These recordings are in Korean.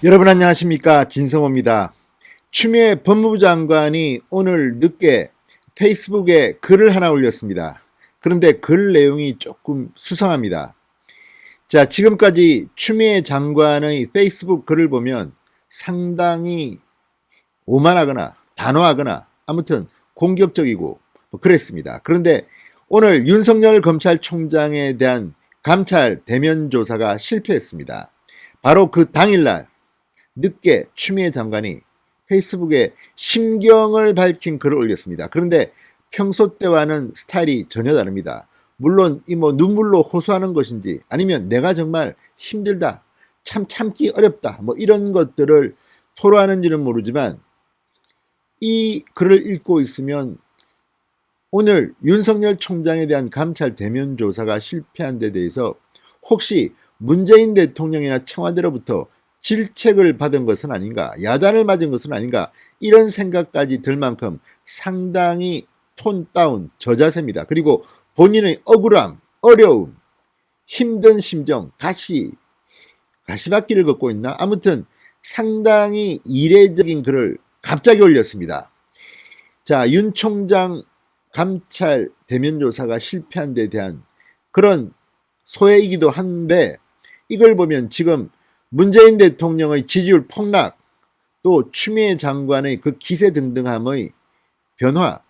여러분 안녕하십니까, 진성호입니다. 추미애 법무부 장관이 오늘 늦게 페이스북에 글을 하나 올렸습니다. 그런데 글 내용이 조금 수상합니다. 자, 지금까지 추미애 장관의 페이스북 글을 보면 상당히 오만하거나 단호하거나 아무튼 공격적이고 그랬습니다. 그런데 오늘 윤석열 검찰총장에 대한 감찰 대면 조사가 실패했습니다. 바로 그 당일날 늦게 추미애 장관이 페이스북에 심경을 밝힌 글을 올렸습니다. 그런데 평소 때와는 스타일이 전혀 다릅니다. 물론 이 눈물로 호소하는 것인지 아니면 내가 정말 힘들다, 참 참기 어렵다, 이런 것들을 토로하는지는 모르지만 이 글을 읽고 있으면 오늘 윤석열 총장에 대한 감찰 대면 조사가 실패한 데 대해서 혹시 문재인 대통령이나 청와대로부터 질책을 받은 것은 아닌가, 야단을 맞은 것은 아닌가, 이런 생각까지 들 만큼 상당히 톤 다운 저자세입니다. 그리고 본인의 억울함, 어려움, 힘든 심정, 가시밭길을 걷고 있나? 아무튼 상당히 이례적인 글을 갑자기 올렸습니다. 자, 윤 총장 감찰 대면 조사가 실패한 데 대한 그런 소회이기도 한데, 이걸 보면 지금 문재인 대통령의 지지율 폭락, 또 추미애 장관의 그 기세등등함의 변화,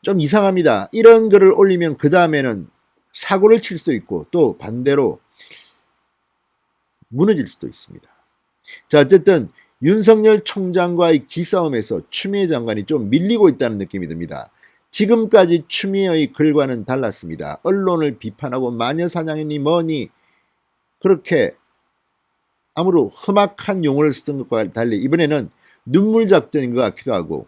좀 이상합니다. 이런 글을 올리면 그 다음에는 사고를 칠 수도 있고 또 반대로 무너질 수도 있습니다. 자, 어쨌든 윤석열 총장과의 기싸움에서 추미애 장관이 좀 밀리고 있다는 느낌이 듭니다. 지금까지 추미애의 글과는 달랐습니다. 언론을 비판하고 마녀사냥이니 뭐니 그렇게 아무로 험악한 용어를 쓴 것과 달리 이번에는 눈물 작전인 것 같기도 하고,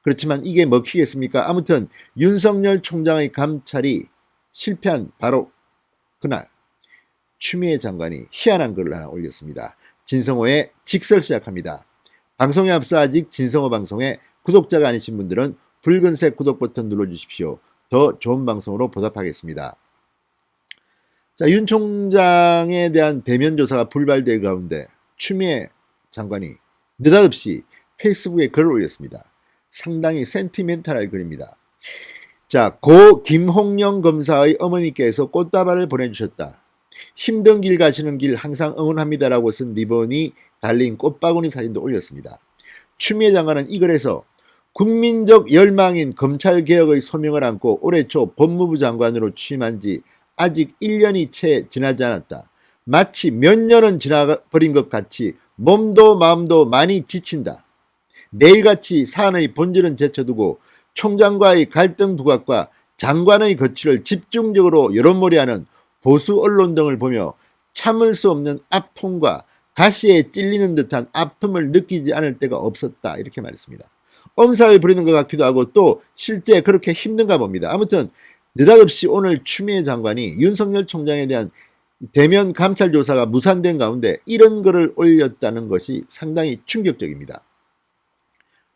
그렇지만 이게 먹히겠습니까? 아무튼 윤석열 총장의 감찰이 실패한 바로 그날 추미애 장관이 희한한 글을 하나 올렸습니다. 진성호의 직설 시작합니다. 방송에 앞서 아직 진성호 방송에 구독자가 아니신 분들은 붉은색 구독 버튼 눌러주십시오. 더 좋은 방송으로 보답하겠습니다. 자, 윤 총장에 대한 대면 조사가 불발될 가운데 추미애 장관이 느닷없이 페이스북에 글을 올렸습니다. 상당히 센티멘탈한 글입니다. 자, 고 김홍영 검사의 어머니께서 꽃다발을 보내주셨다. 힘든 길 가시는 길 항상 응원합니다라고 쓴 리본이 달린 꽃바구니 사진도 올렸습니다. 추미애 장관은 이 글에서 국민적 열망인 검찰개혁의 소명을 안고 올해 초 법무부 장관으로 취임한 지 아직 1년이 채 지나지 않았다. 마치 몇 년은 지나버린 것 같이 몸도 마음도 많이 지친다. 매일같이 사안의 본질은 제쳐두고 총장과의 갈등 부각과 장관의 거취를 집중적으로 여론몰이하는 보수 언론 등을 보며 참을 수 없는 아픔과 가시에 찔리는 듯한 아픔을 느끼지 않을 때가 없었다. 이렇게 말했습니다. 엄살을 부리는 것 같기도 하고 또 실제 그렇게 힘든가 봅니다. 아무튼 느닷없이 오늘 추미애 장관이 윤석열 총장에 대한 대면 감찰 조사가 무산된 가운데 이런 글을 올렸다는 것이 상당히 충격적입니다.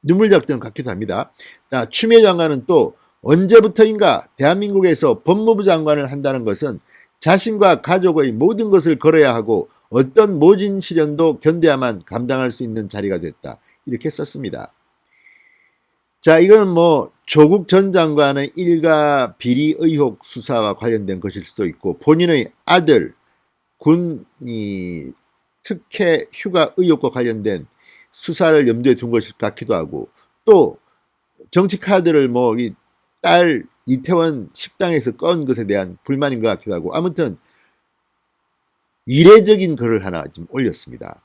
눈물 작전 같기도 합니다. 추미애 장관은 또 언제부터인가 대한민국에서 법무부 장관을 한다는 것은 자신과 가족의 모든 것을 걸어야 하고 어떤 모진 시련도 견뎌야만 감당할 수 있는 자리가 됐다. 이렇게 썼습니다. 자, 이건 조국 전 장관의 일가 비리 의혹 수사와 관련된 것일 수도 있고 본인의 아들 군 특혜 휴가 의혹과 관련된 수사를 염두에 둔 것일 같기도 하고 또 정치 카드를 이 딸 이태원 식당에서 건 것에 대한 불만인 것 같기도 하고 아무튼 이례적인 글을 하나 좀 올렸습니다.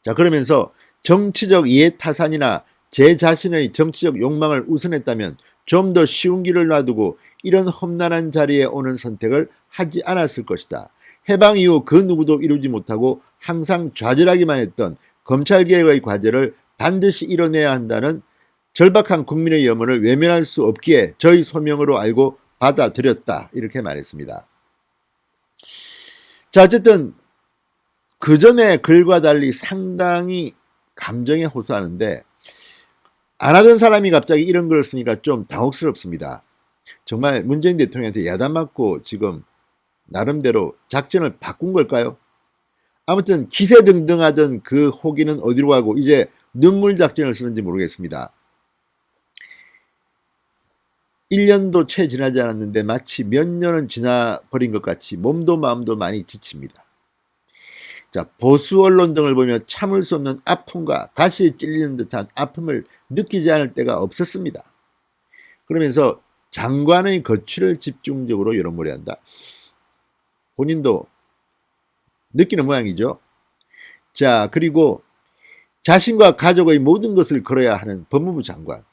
자, 그러면서 정치적 이해타산이나 제 자신의 정치적 욕망을 우선했다면 좀 더 쉬운 길을 놔두고 이런 험난한 자리에 오는 선택을 하지 않았을 것이다. 해방 이후 그 누구도 이루지 못하고 항상 좌절하기만 했던 검찰개혁의 과제를 반드시 이뤄내야 한다는 절박한 국민의 염원을 외면할 수 없기에 저희 소명으로 알고 받아들였다. 이렇게 말했습니다. 자, 어쨌든 그 전에 글과 달리 상당히 감정에 호소하는데 안 하던 사람이 갑자기 이런 글을 쓰니까 좀 당혹스럽습니다. 정말 문재인 대통령한테 야단 맞고 지금 나름대로 작전을 바꾼 걸까요? 아무튼 기세등등하던 그 호기는 어디로 가고 이제 눈물 작전을 쓰는지 모르겠습니다. 1년도 채 지나지 않았는데 마치 몇 년은 지나버린 것 같이 몸도 마음도 많이 지칩니다. 자, 보수 언론 등을 보며 참을 수 없는 아픔과 가시에 찔리는 듯한 아픔을 느끼지 않을 때가 없었습니다. 그러면서 장관의 거취를 집중적으로 여론몰이한다. 본인도 느끼는 모양이죠. 자, 그리고 자신과 가족의 모든 것을 걸어야 하는 법무부 장관.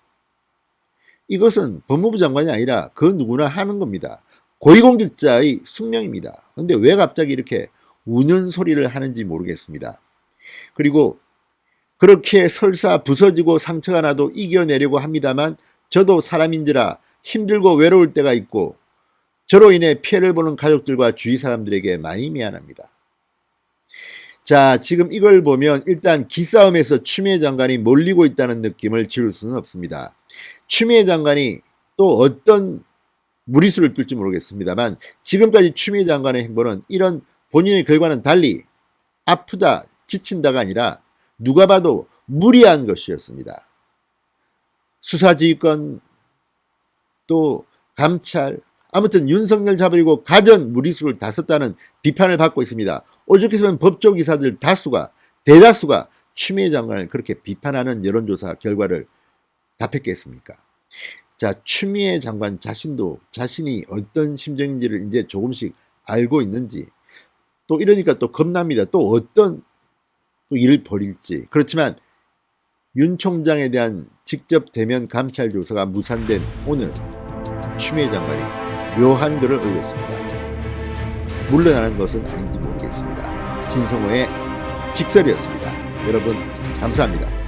이것은 법무부 장관이 아니라 그 누구나 하는 겁니다. 고위공직자의 숙명입니다. 그런데 왜 갑자기 이렇게 우는 소리를 하는지 모르겠습니다. 그리고 그렇게 설사 부서지고 상처가 나도 이겨내려고 합니다만 저도 사람인지라 힘들고 외로울 때가 있고 저로 인해 피해를 보는 가족들과 주위 사람들에게 많이 미안합니다. 자, 지금 이걸 보면 일단 기싸움에서 추미애 장관이 몰리고 있다는 느낌을 지울 수는 없습니다. 추미애 장관이 또 어떤 무리수를 뚫지 모르겠습니다만 지금까지 추미애 장관의 행보는 이런 본인의 결과는 달리 아프다, 지친다가 아니라 누가 봐도 무리한 것이었습니다. 수사지휘권, 또 감찰, 아무튼 윤석열 잡으려고 가전 무리수를 다 썼다는 비판을 받고 있습니다. 오죽했으면 법조기사들 대다수가 추미애 장관을 그렇게 비판하는 여론조사 결과를 답했겠습니까? 자, 추미애 장관 자신도 자신이 어떤 심정인지를 이제 조금씩 알고 있는지, 또 이러니까 또 겁납니다. 또 어떤 또 일을 벌일지. 그렇지만 윤 총장에 대한 직접 대면 감찰 조사가 무산된 오늘 추미애 장관이 묘한 글을 올렸습니다. 물러나는 것은 아닌지 모르겠습니다. 진성호의 직설이었습니다. 여러분 감사합니다.